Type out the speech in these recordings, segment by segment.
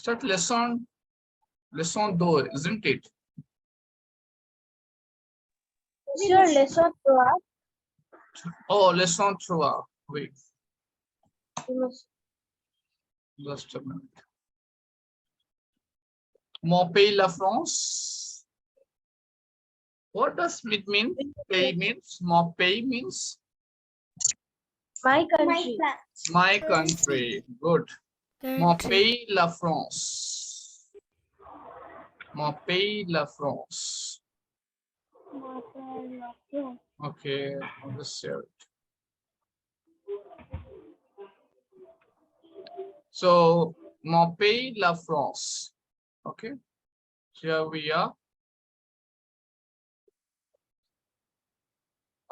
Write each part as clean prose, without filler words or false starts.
Start lesson 2, isn't it? Monsieur, leçon 3. Oh, lesson 3. Wait, just a minute. Mon pays, la France. What does it mean? Pays means, mon pays means My country. my country. Good. Mon pays, la France. Mon pays, la France. Okay, I'll just share it. So, mon pays, la France. Okay, here we are.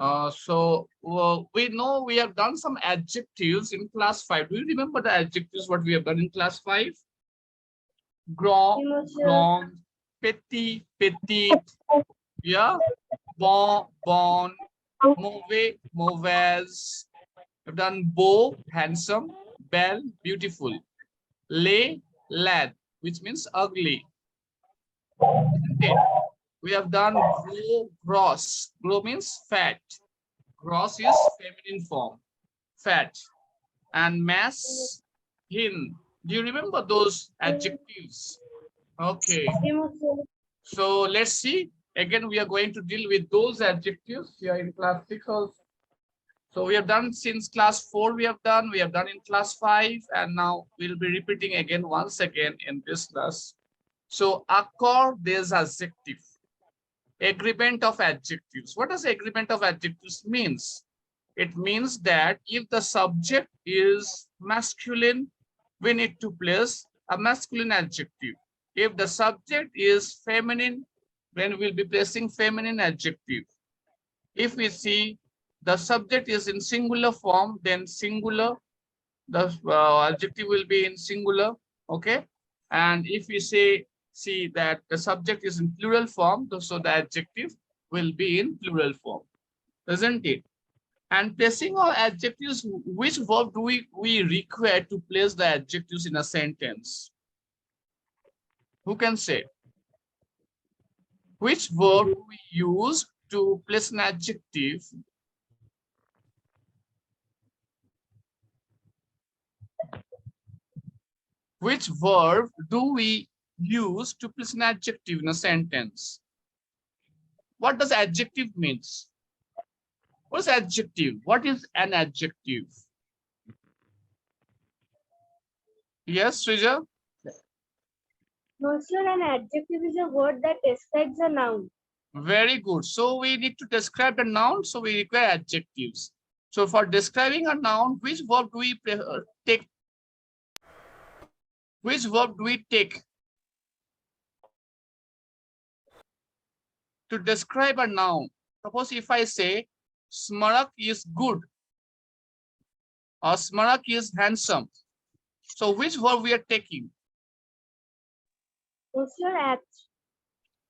We know we have done some adjectives in class 5. Do you remember the adjectives what we have done in class 5? Grand, grand, petit, petite, yeah, bon, bon, mauvais, mauvaise. We've done beau, handsome, belle, beautiful, laid, lad, which means ugly. Okay. We have done grow, gross. Grow means fat. Gross is feminine form, fat. And mass, hin. Do you remember those adjectives? Okay. So let's see. Again, we are going to deal with those adjectives here in class 6 also. So we have done since class 4, we have done in class 5, and now we'll be repeating again once again in this class. So accord des adjectives. Agreement of adjectives. What does agreement of adjectives means? It means that if the subject is masculine, we need to place a masculine adjective. If the subject is feminine, then we'll be placing feminine adjective. If we see the subject is in singular form, then singular, the adjective will be in singular. Okay. And if we see that the subject is in plural form, so the adjective will be in plural form, isn't it? And placing our adjectives, which verb do we require to place the adjectives in a sentence? Who can say? Which verb do we use to place an adjective? Which verb do we use to place an adjective in a sentence? What does adjective means? What is adjective? What is an adjective? Yes, Srija? No, sir, an adjective is a word that describes a noun. Very good. So we need to describe the noun, so we require adjectives. So for describing a noun, which verb do we take? Which verb do we take to describe a noun? Suppose if I say Smarak is good or Smarak is handsome. So which verb we are taking? No, sir, at.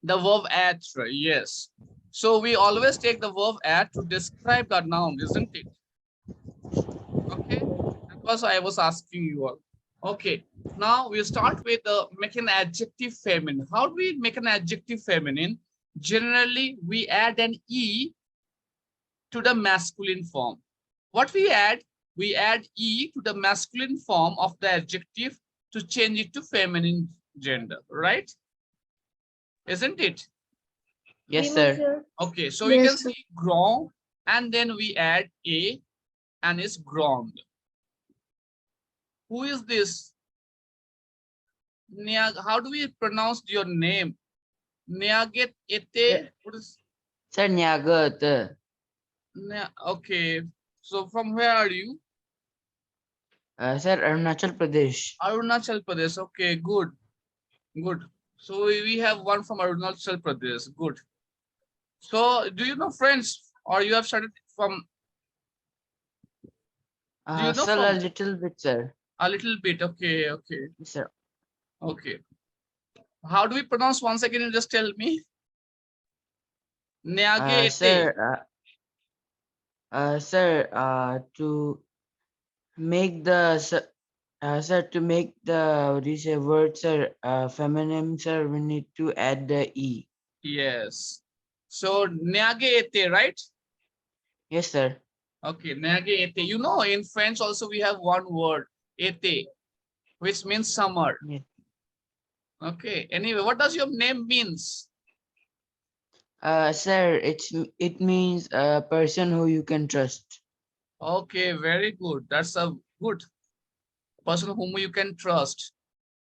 The verb at, yes. So we always take the verb at to describe the noun, isn't it? Okay, that was I was asking you all. Okay, now we start with make an adjective feminine. How do we make an adjective feminine? Generally, we add an E to the masculine form. What we add? We add E to the masculine form of the adjective to change it to feminine gender, right? Isn't it? Yes, sir. Okay, so you can see grand, and then we add A, and it's grand. Who is this? How do we pronounce your name? Niaget Ete. What is? Sir, Nyagat. Okay, so from where are you? Sir, Arunachal Pradesh. Arunachal Pradesh. Okay, good, good. So we have one from Arunachal Pradesh. Good. So do you know French, or you have started from? Do you know Sir, from? a little bit, sir. A little bit. Okay, okay. Yes, sir. Okay. How do we pronounce once again? You just tell me. Neage Sir, sir, to make the Sir, to make the what do you say word, sir, feminine, sir, we need to add the e. Yes. So neagete, right? Yes, sir. Okay, neagete. You know, in French also we have one word, été, which means summer. Yes. Okay. Anyway, what does your name means? Sir, it means a person who you can trust. Okay, very good. That's a good person whom you can trust.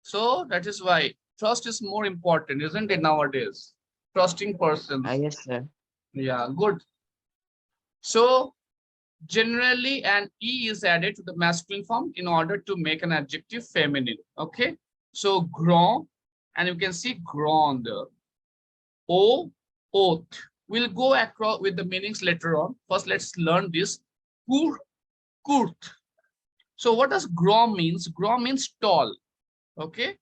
So that is why trust is more important, isn't it, nowadays? Trusting persons. Yes, sir. Yeah, good. So generally an E is added to the masculine form in order to make an adjective feminine. Okay. So grand, and you can see grand. O, oath. We'll go across with the meanings later on. First, let's learn this. Kur, kurt. So what does grand means? Grand means tall. Okay.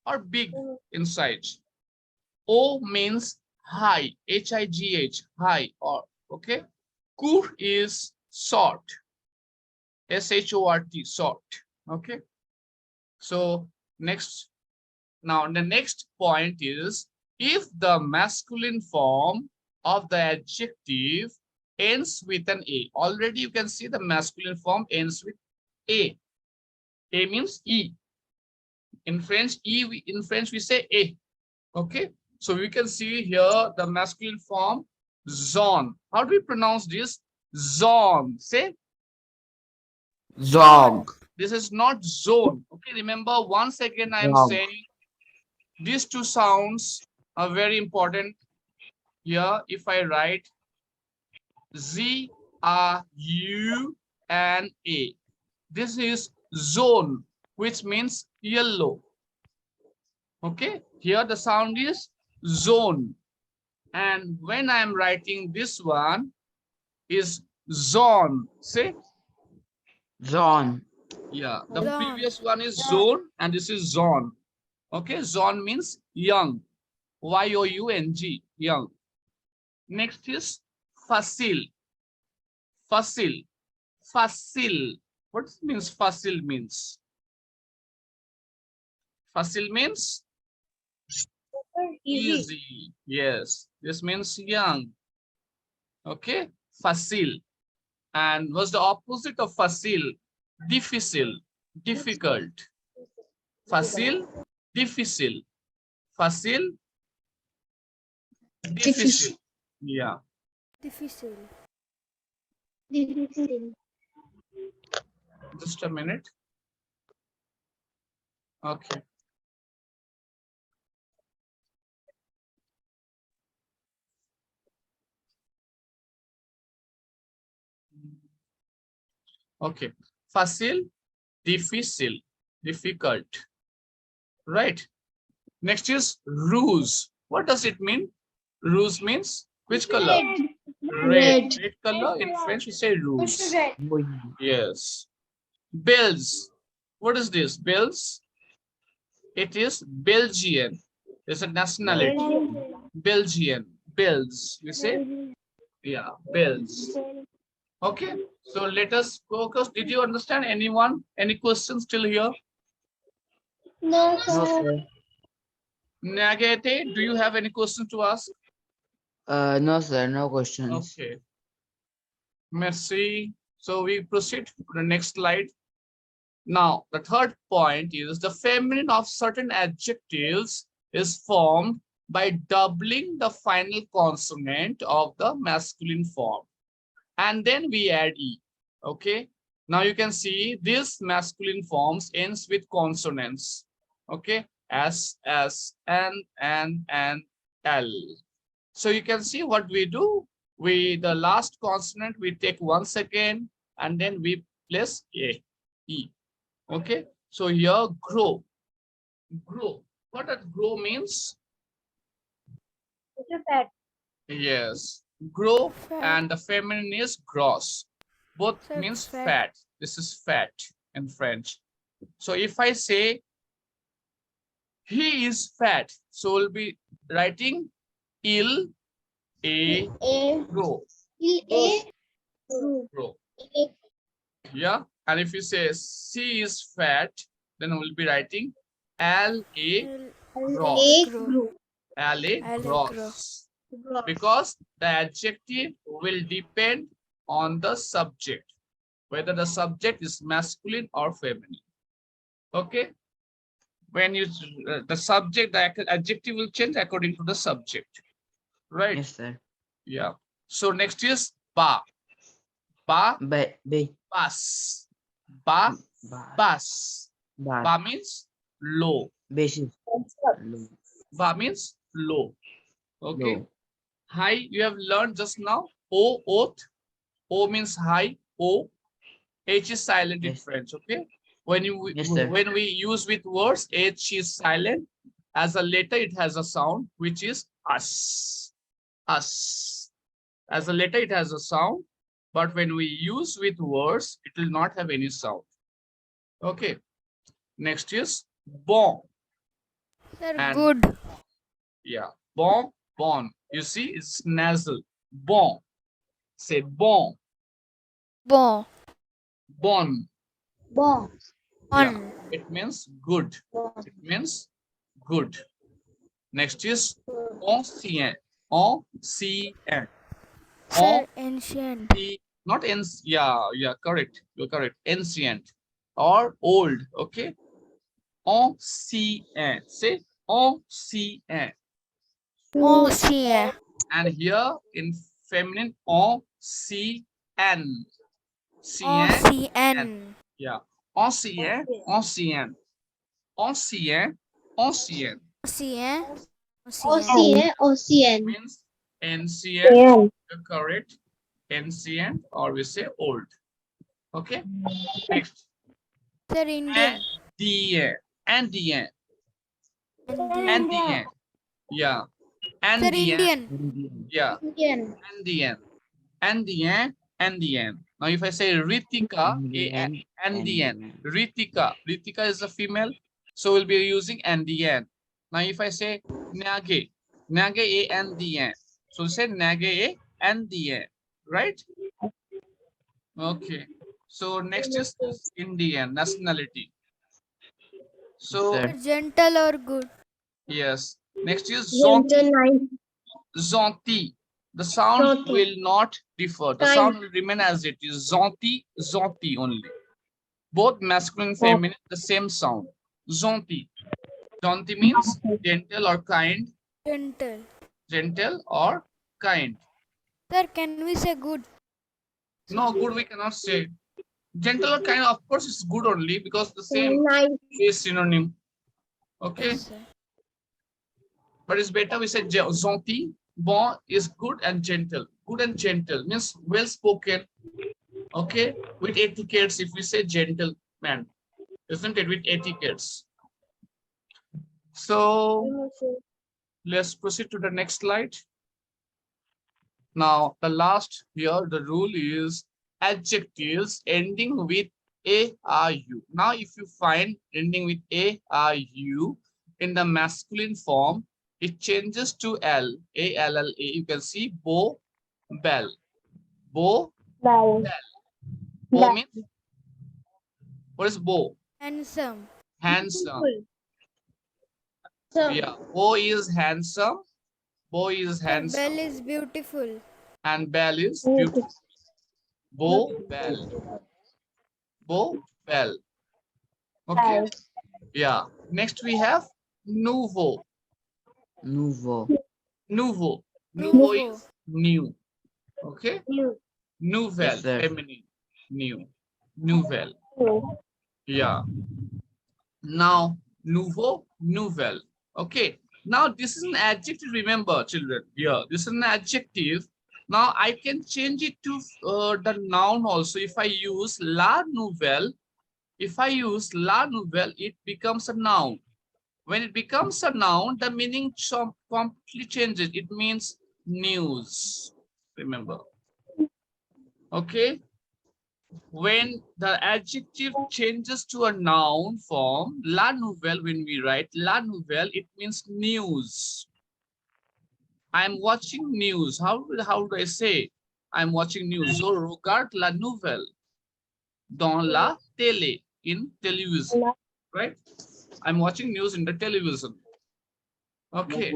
Or big in size. O means high, H-I-G-H, high or okay. Kur is short, S-H-O-R-T, short. Okay. So next, now the next point is if the masculine form of the adjective ends with an A. Already you can see the masculine form ends with A. A means E. In French, in French we say A. Okay, so we can see here the masculine form zone. How do we pronounce this? Zone. Say Zog. this is not zone. Okay, remember once again I am Zog. saying these two sounds are very important. Here, if I write Z R U N A, this is zone, which means yellow. Okay, here the sound is zone. And when I am writing this one is zone. Say, Zone. yeah, the Zone. previous one is zone and this is zone. Okay, zone means young. Y-O-U-N-G, young. Next is facile. Facile. Facile. What means facile means? Facile means Easy. easy. Yes, this means young. Okay, facile. And what's the opposite of facile? Difficile, difficult. Facile, difficile. Facile, difficile. Yeah, Difícil. Difícil. just a minute. Okay. Okay. Facile, difficile, difficult. Right. Next is ruse. What does it mean? Ruse means which color? Red. Red color. In French, we say ruse. Yes. Bells. What is this? Bells? It is Belgian. It's a nationality. Belgian. Bells. We say, yeah, bells. Okay. So let us focus. Did you understand anyone? Any questions still here? No, No, sir. Nagate, do you have any question to ask? No, sir. No questions. Okay. Merci. So we proceed to the next slide. Now, the third point is the feminine of certain adjectives is formed by doubling the final consonant of the masculine form. And then we add E. Okay. Now you can see this masculine forms ends with consonants. Okay. S, N, L. So you can see what we do. The last consonant, we take 1 second and then we place A, E. Okay. So here, grow. Grow. What does grow means? it's a fat. Yes. Grow Fat. and the feminine is gross. Both Sir, means fat. fat. This is fat in French. So if I say he is fat, so we'll be writing il est gros. Il est Grow. Yeah. And if you say she is fat, then we'll be writing L-A gross. L-A gross. Because the adjective will depend on the subject, whether the subject is masculine or feminine. Okay? When you the subject, the adjective will change according to the subject. Right? Yes, sir. Yeah. So next is ba. Ba, Be. bus. Ba, bus. But. Ba means low. Basis. Ba means low. Okay. Low. High, you have learned just now. O, oath. O means high. O. H is silent in Yes. French. Okay. When Yes, sir. when we use with words, H is silent. As a letter, it has a sound, which is us. Us. As a letter, it has a sound. But when we use with words, it will not have any sound. Okay. Next is bon. Sir, And good. yeah, bon, bon. You see, it's nasal. Bon. Say bon, Bon. bon. Bon. Yeah, On. it means good. It means good. Next is ancien. Ancien. Sir, ancient. Not ancient. Yeah, correct. You're correct. Ancient or old. Okay. Ancien. Say ancien. Ancien. And here in feminine, ancien. Cien. Ancien. Yeah. Ancien. Ancien. Ancien. Ancien. Ancien. Océan. Océan. Means ancient. You're correct. Ancient, or we say old. Okay. Next. Sir, Indian. Andien. Andien. Indian. Andien. Yeah. Sir, Andien. Indian. Yeah. Indian. Andien. Andien. Andien. Now, if I say Ritika, Andien. Ritika. Ritika is a female, so we'll be using Andien. Now, if I say Nage, Nage Andien. So say Nage Andien, right? Okay. So next is Indian nationality. So Sir. Gentle or good? yes. Next is Zonti. Zonti. The sound Zonti. will not differ. The Kind. sound will remain as it is. Zonti, Zonti only. Both masculine and feminine, the same sound. Zonti. Zonti means gentle or kind. Gentle. Gentle or kind. Sir, can we say good? No, good we cannot say. Gentle or kind, of course, is good only because the same Nice. is synonym. Okay. Yes, sir. But it's better we say gentil. Bon is good and gentle. Good and gentle means well spoken. Okay, with etiquettes. If we say gentleman, isn't it, with etiquettes? So let's proceed to the next slide. Now the last here, the rule is adjectives ending with a, are, you. Now if you find ending with a, are, you in the masculine form, it changes to L, A-L-L-A. You can see bow, bell. Bow, Bell. bow means, what is bow? Handsome. Handsome. So, Yeah, bow is handsome. Bow is Sir, handsome. bell is beautiful. And bell is beautiful. Bow, bell. Bow, bell. Okay. Yeah. Next we have nouveau. Nouveau. Nouveau. Nouveau Nouveau. is new. Okay. new. Nouvelle, Yes, sir. feminine. New. Nouvelle. Yeah. Now, nouveau, nouvelle. Okay. Now, this is an adjective. Remember, children. Yeah, this is an adjective. Now, I can change it to the noun also. If I use la nouvelle, it becomes a noun. When it becomes a noun, the meaning completely changes. It means news. Remember. Okay. When the adjective changes to a noun form, la nouvelle, when we write la nouvelle, it means news. I'm watching news. How do I say I'm watching news? So regarde la nouvelle. Dans la télé, in television, right? I'm watching news in the television. Okay.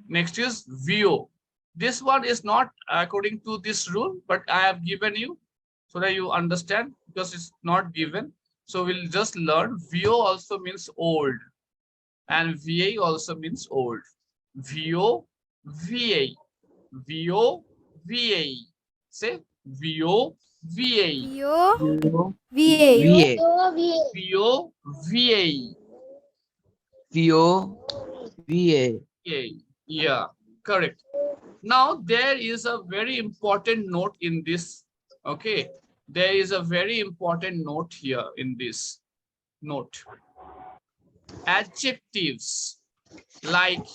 Next is VO. This one is not according to this rule, but I have given you so that you understand, because it's not given. So we'll just learn. VO also means old, and VA also means old. VO, VA, VO, VA. Say VO, VA, VO, VA, VA. VO, VA. VO, VA. Yeah, correct. Now there is a very important note in this. Okay, there is a very important note here in this note. Adjectives, like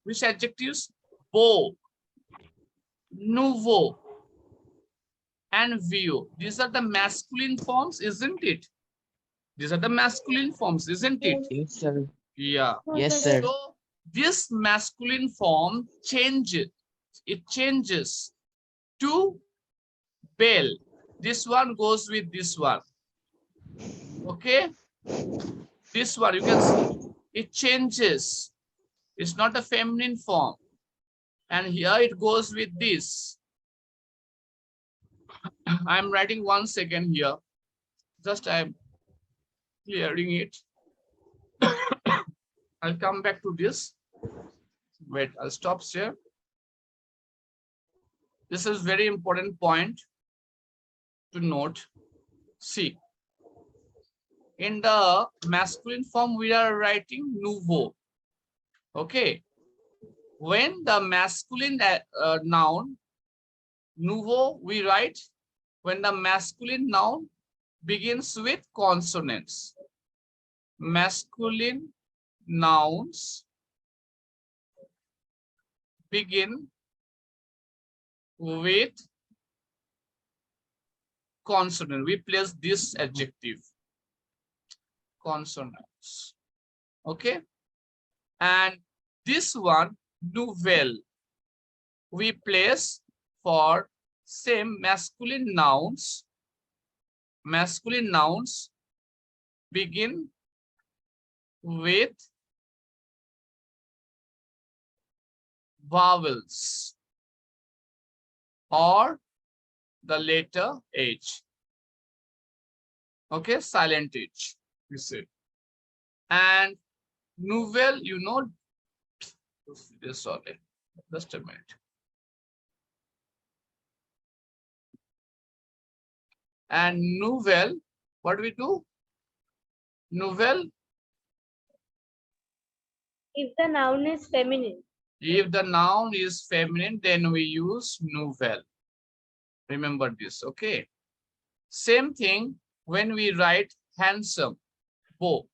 which adjectives? Beau, nouveau, and vieux. These are the masculine forms, isn't it? These are the masculine forms, isn't it? Yes, sir. Yeah. Yes, sir. So this masculine form changes. It changes to bell. This one goes with this one. Okay. This one, you can see it changes. It's not a feminine form. And here it goes with this. I'm writing 1 second here. Just I'm clearing it. I'll come back to this. Wait, I'll stop here. This is very important point to note. See, in the masculine form, we are writing nouveau. Okay. When the masculine noun, nouveau, we write when the masculine noun begins with consonants. Masculine nouns begin with consonant. We place this adjective, consonants. Okay. And this one, nouvelle, we place for same masculine nouns. Masculine nouns begin with vowels or the letter H. Okay, silent H, we say. And nouvelle, you know, sorry, just a minute. And nouvelle, what do we do? Nouvelle, If the noun is feminine. if the noun is feminine, then we use nouvelle. Remember this, okay? Same thing when we write handsome, beau.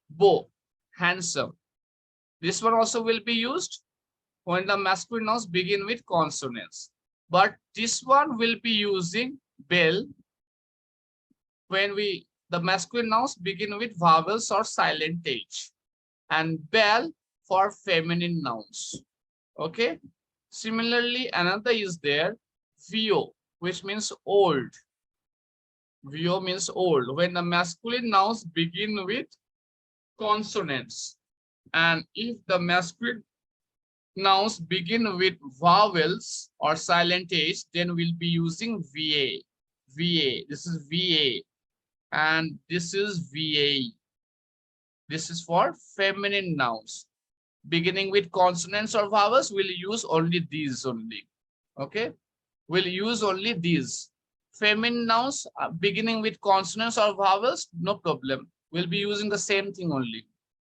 Beau, handsome. This one also will be used when the masculine nouns begin with consonants. But this one will be using belle when the masculine nouns begin with vowels or silent H, and belle for feminine nouns. Okay. Similarly, another is there, vieux, which means old. Vieux means old when the masculine nouns begin with consonants, and if the masculine nouns begin with vowels or silent H, then we'll be using VA. VA. This is VA. And this is VA. This is for feminine nouns. Beginning with consonants or vowels, we'll use only these only. Okay? We'll use only these. Feminine nouns beginning with consonants or vowels, no problem. We'll be using the same thing only.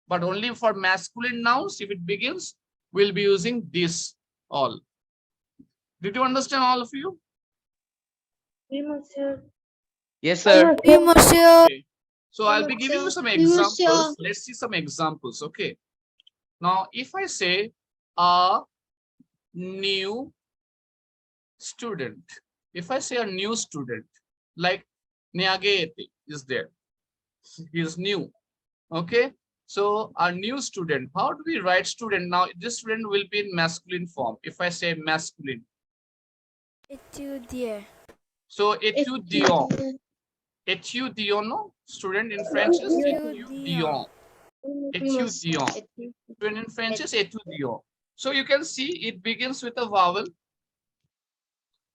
But only for masculine nouns, if it begins, we'll be using this all. Did you understand, all of you? Oui, monsieur. Yes, sir. Oui, monsieur. Okay. So I'll be giving you some examples. Let's see some examples. Okay. Now, if I say a new student, if I say a new student, like Nyagete is there, he is new. Okay. So a new student, how do we write student? Now this student will be in masculine form. If I say masculine, Étudier. So étudiant. Étudiant, no? Student in French is Étudiant. étudiant. Étudiant. Student in French is étudiant. So you can see it begins with a vowel.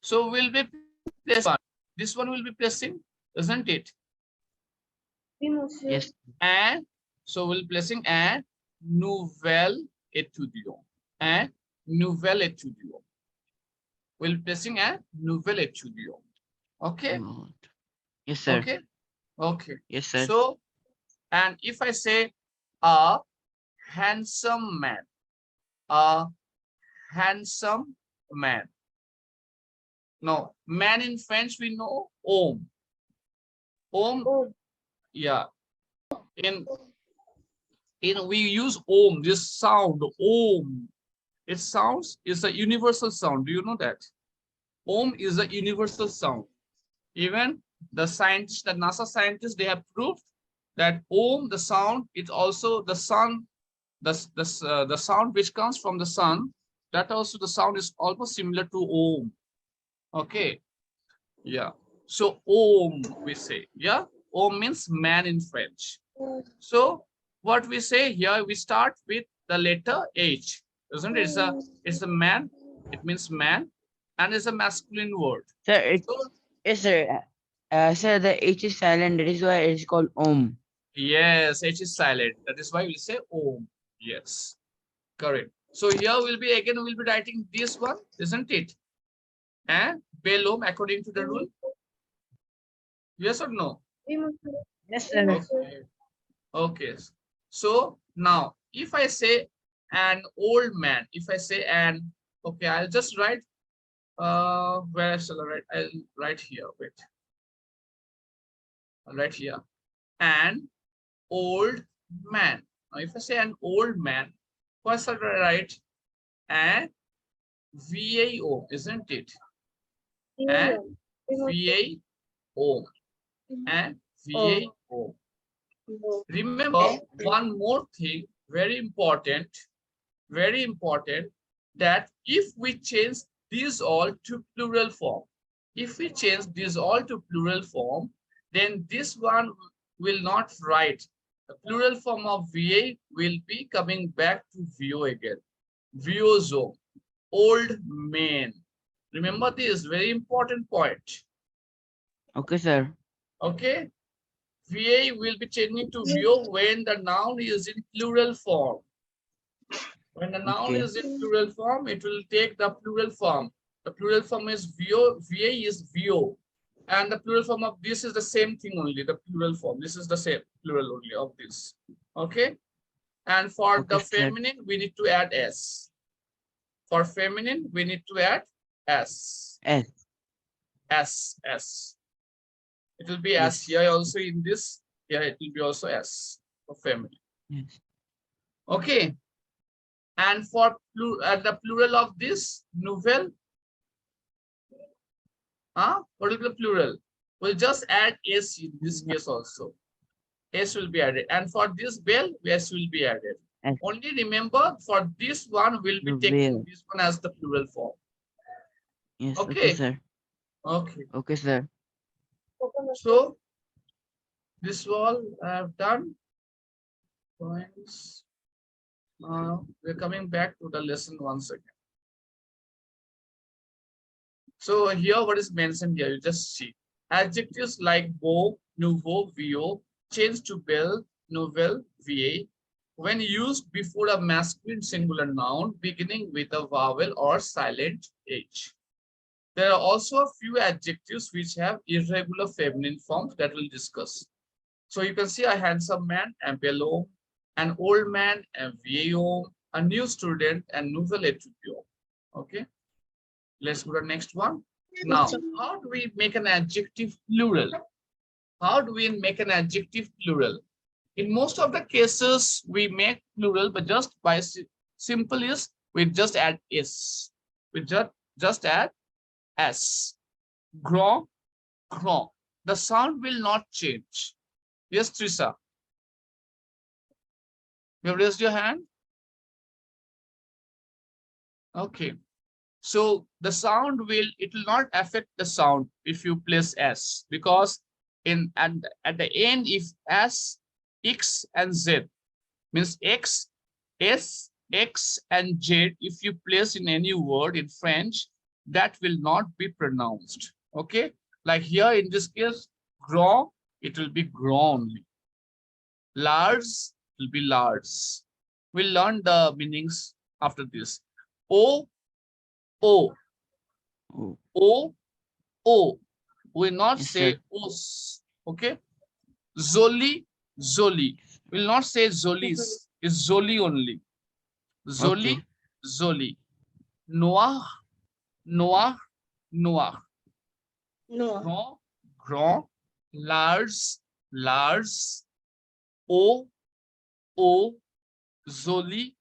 So we'll be placing this one will be placing, isn't it? Yes. And so we'll placing a nouvelle étudiant. A nouvelle étudiant. We'll placing a nouvelle étudiant. Okay. Good. Yes, sir. Okay. Okay. Yes, sir. So, and if I say a handsome man, a handsome man. No, man in French we know homme. Homme, yeah. In we use om, this sound om. It sounds is a universal sound. Do you know that? Om is a universal sound. Even the scientists, the NASA scientists, they have proved that om, the sound, it's also the sun, the sound which comes from the sun. That also the sound is almost similar to om. Okay, yeah. So om we say, yeah. Om means man in French. So what we say here, we start with the letter H, isn't it? It's a man. It means man, and it's a masculine word. Sir, it, So yes, sir. Sir, the H is silent. That is why it is called Om. yes, H is silent. That is why we say Om. Yes, correct. So here we'll be writing this one, isn't it? And Belom according to the rule. Yes or no? Yes, sir. Okay. Okay. So now if I say an old man, if I say an, okay, I'll just write, where shall I write? I'll write here, wait. I'll write here, an old man. Now if I say an old man, first I'll write an VAO, isn't it? And VAO, and VAO. Remember one more thing, very important, that if we change these all to plural form, if we change this all to plural form, then this one will not write. The plural form of VA will be coming back to VO again. VOZO, old man. Remember this very important point. Okay, sir. Okay. VA will be changing to VO when the noun is in plural form. When the noun Okay. is in plural form, it will take the plural form. The plural form is VO, VA is VO. And the plural form of this is the same thing only, the plural form. This is the same plural only of this. Okay. And for Okay, the sir. feminine, we need to add S. For feminine, we need to add S. S. S. It will be Yes. S here also in this. Here it will be also S for feminine. Yes. Okay. And for the plural of this nouvelle, what is the plural? We'll just add S in this case also. S will be added. And for this bell, S will be added. S. Only remember for this one, we'll be taking this one as the plural form. Yes. Okay. Okay, sir. Okay. Okay, sir. So this all I have done. Points. We're coming back to the lesson once again. So here what is mentioned here, you just see. Adjectives like beau, nouveau, VO, change to belle, nouvelle, VA, when used before a masculine singular noun beginning with a vowel or silent H. There are also a few adjectives which have irregular feminine forms that we'll discuss. So you can see a handsome man, un bel homme, an old man, un vieil homme, a new student, and nouvel étudiant. Okay, let's go to the next one. Now, how do we make an adjective plural? How do we make an adjective plural? In most of the cases, we make plural, but just by simple is we just add is. We just add s. Grand, grand. The sound will not change. Yes, Trisa. You have raised your hand? Okay. So the sound it will not affect the sound if you place S, because at the end, if S, X and Z means X, S, X and Z, if you place in any word in French, that will not be pronounced. Okay, like here in this case, grand, it will be grand only. Large will be large. We'll learn the meanings after this. O, O, Oh, O, O. Will not yes, say sir. os. Okay. Zoli, Zoli. Will not say Zolis. It's Zoli only. Zoli, Okay. Zoli. Noah, Noah, Noah. No. Grand, grand. Large, large. O, O. Zoli,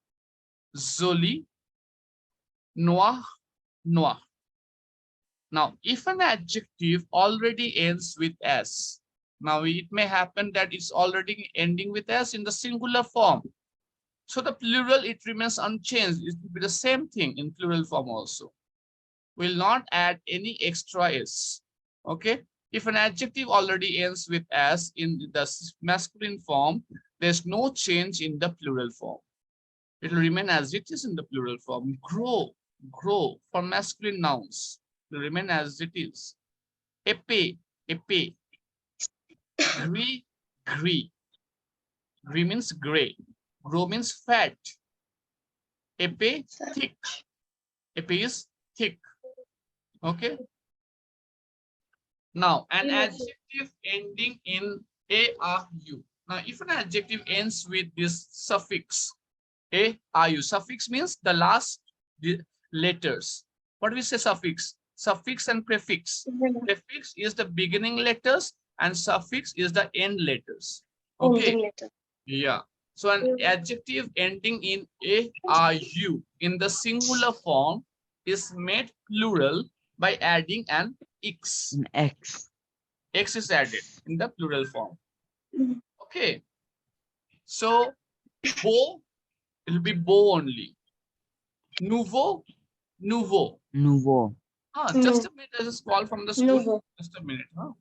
Zoli. Noah, Noah. Now, if an adjective already ends with S, now it may happen that it's already ending with S in the singular form. So the plural, it remains unchanged. It will be the same thing in plural form also. Will not add any extra S. Okay. If an adjective already ends with S in the masculine form, there's no change in the plural form. It will remain as it is in the plural form. Grow, grow for masculine nouns will remain as it is. Épée, épée. Gris, gris. Gris means gray. Grow means fat. Épée, thick. Épée is thick. Okay. Now, an adjective ending in ARU. Now, if an adjective ends with this suffix, ARU, suffix means the last letters. What do we say suffix? Suffix and prefix. Prefix is the beginning letters and suffix is the end letters. Okay. Yeah. So an adjective ending in ARU in the singular form is made plural by adding an X. An X. X is added in the plural form. Okay. So beau, it will be beau only. Nouveau, nouveau. Nouveau. Just a minute. There's a call from the school. Nouveau. Just a minute. Huh?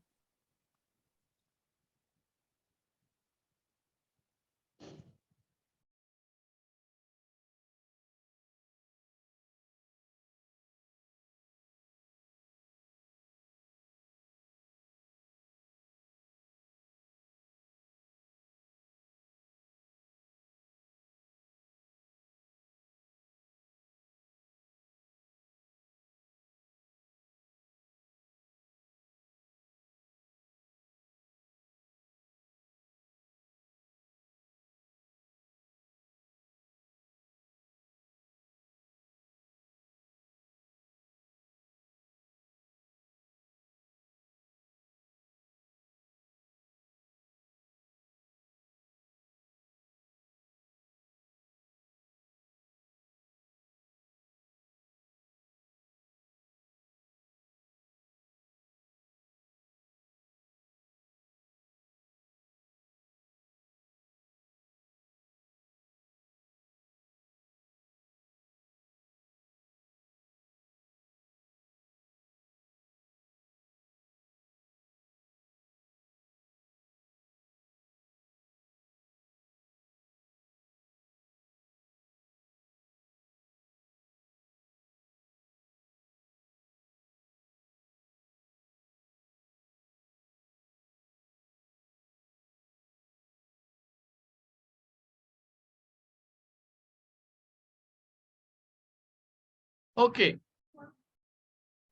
Okay.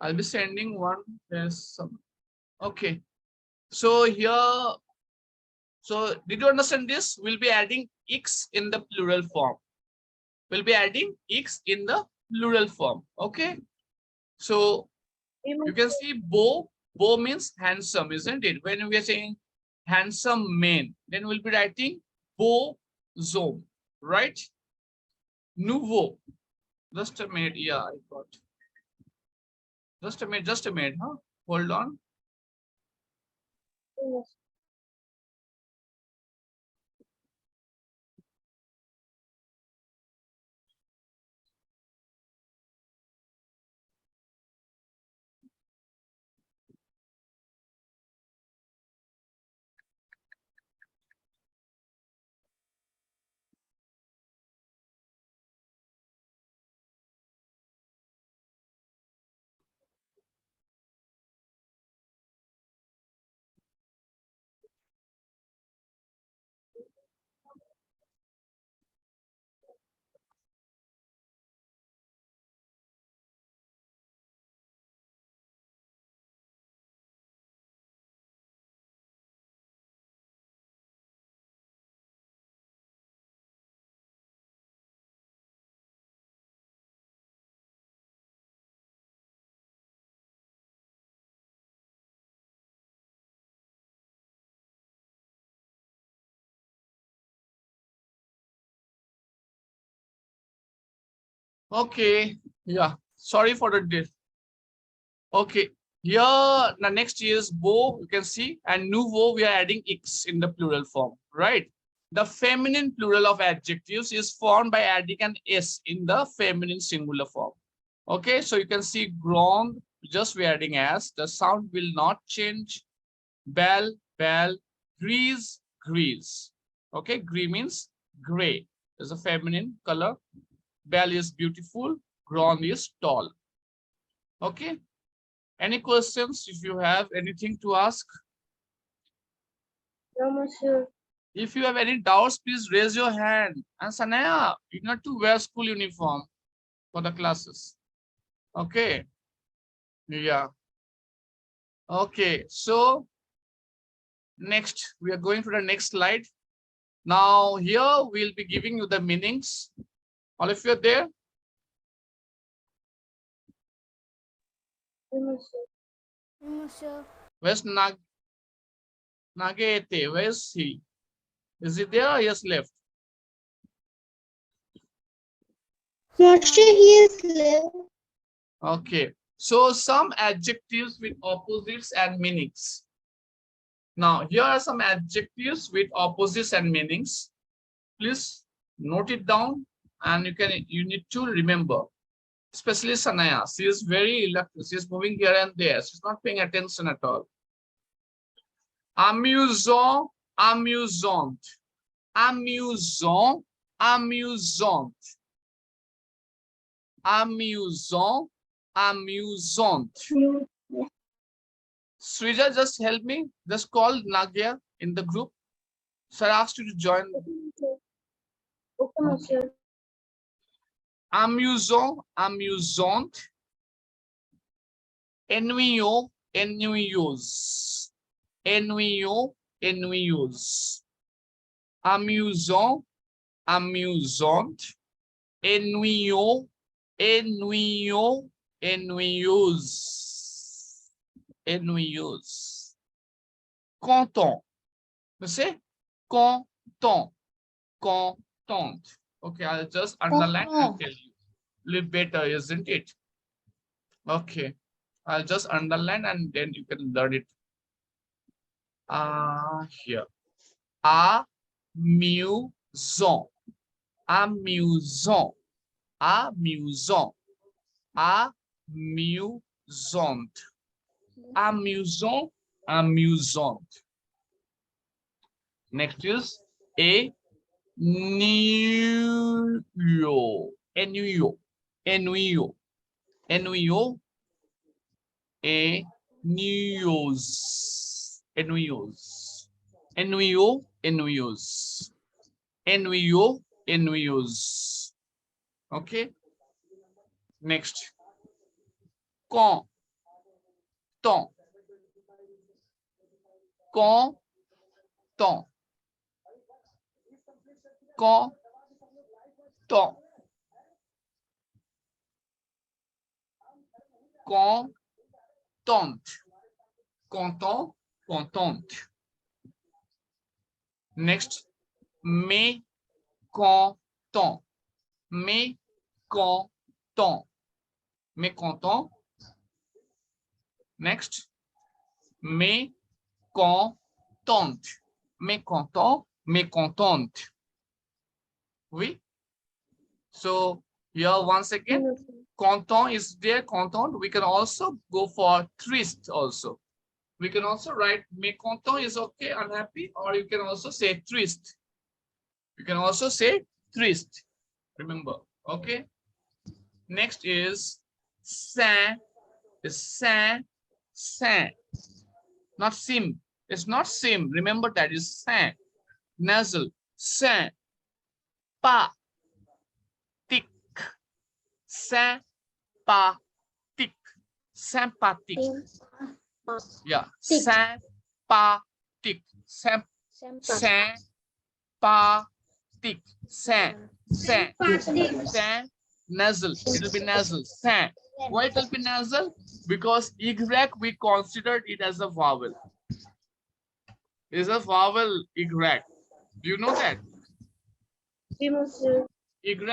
I'll be sending one. There's some. Okay. So here, so did you understand this? We'll be adding X in the plural form. We'll be adding X in the plural form. Okay. So you can see beau. Beau means handsome, isn't it? When we are saying handsome man, then we'll be writing beau zone, right? Nouveau. Just a minute. Yeah, I got. Just a minute. Just a minute. Huh? Hold on. Okay. Yeah. Sorry for the delay. Okay. Here, the next is beau, you can see, and nouveau, we are adding x in the plural form, right? The feminine plural of adjectives is formed by adding an s in the feminine singular form. Okay, so you can see grand, just we're adding as, the sound will not change. Belle, belle, grise, grise. Okay, gris means gray. There's a feminine color. Belle is beautiful, grand is tall. Okay. Any questions? If you have anything to ask, No, monsieur. if you have any doubts, please raise your hand. And Sanaya, you need to wear school uniform for the classes. Okay. Yeah. Okay. So next, we are going to the next slide. Now here we'll be giving you the meanings. All of you are there? Oui, monsieur. Oui, monsieur. Where's Nagete? Where is he? Is he there? Yes, left. Monsieur, he is left. Okay. So some adjectives with opposites and meanings. Now, here are some adjectives with opposites and meanings. Please note it down, and you need to remember. Especially Sanaya, she is very reluctant. She is moving here and there. She's not paying attention at all. Amusant, amusant, amusant, amusant, amusant, amusant. Srija, just help me. Just call Nagia in the group. Sir asked you to join. Okay, monsieur. Amusant, amusante. Ennuyeux, ennuyeuse. Ennuyeux, ennuyeuse. Amusant, amusante. Ennuyeux, ennuyeux, ennuyeuse. Ennuyeuse. Content. You see? Content. Content. Okay, I'll just underline and tell you. Live better, isn't it? Okay. I'll just underline and then you can learn it. Here. Amusant. Amusant. Amusant. Amusant. Amusant. Amusant. Next is a ennuyeux. Ennuyeux. Ennuyeux. Ennuyeux. Ennuyeuse. Ennuyeuse. Ennuyeux. Ennuyeuse. Ennuyeux. Ennuyeuse. Okay. Next. Quand. Temps. Quand. Temps. Quand. Temps. Contente. Content. Contente. Next. Mécontent. Mécontent. Mécontent. Next. Mécontente. Mécontent. Mécontente. Oui. So here once again, content is there, content. We can also go for triste also. We can also write mécontent is okay, unhappy, or you can also say triste. You can also say triste. Remember, okay? Next is saint. Is saint, saint. Not sim. It's not sim. Remember that is saint. Nasal. Saint. Pa. Sympathique. Sympathique. Yeah. Sympathique. Sympathique. Sympathique. Nasal. It will be nasal. Sympathique. Why it will be nasal? Because Y we considered it as a vowel. It is a vowel Y. Do you know that? Oui, monsieur. Y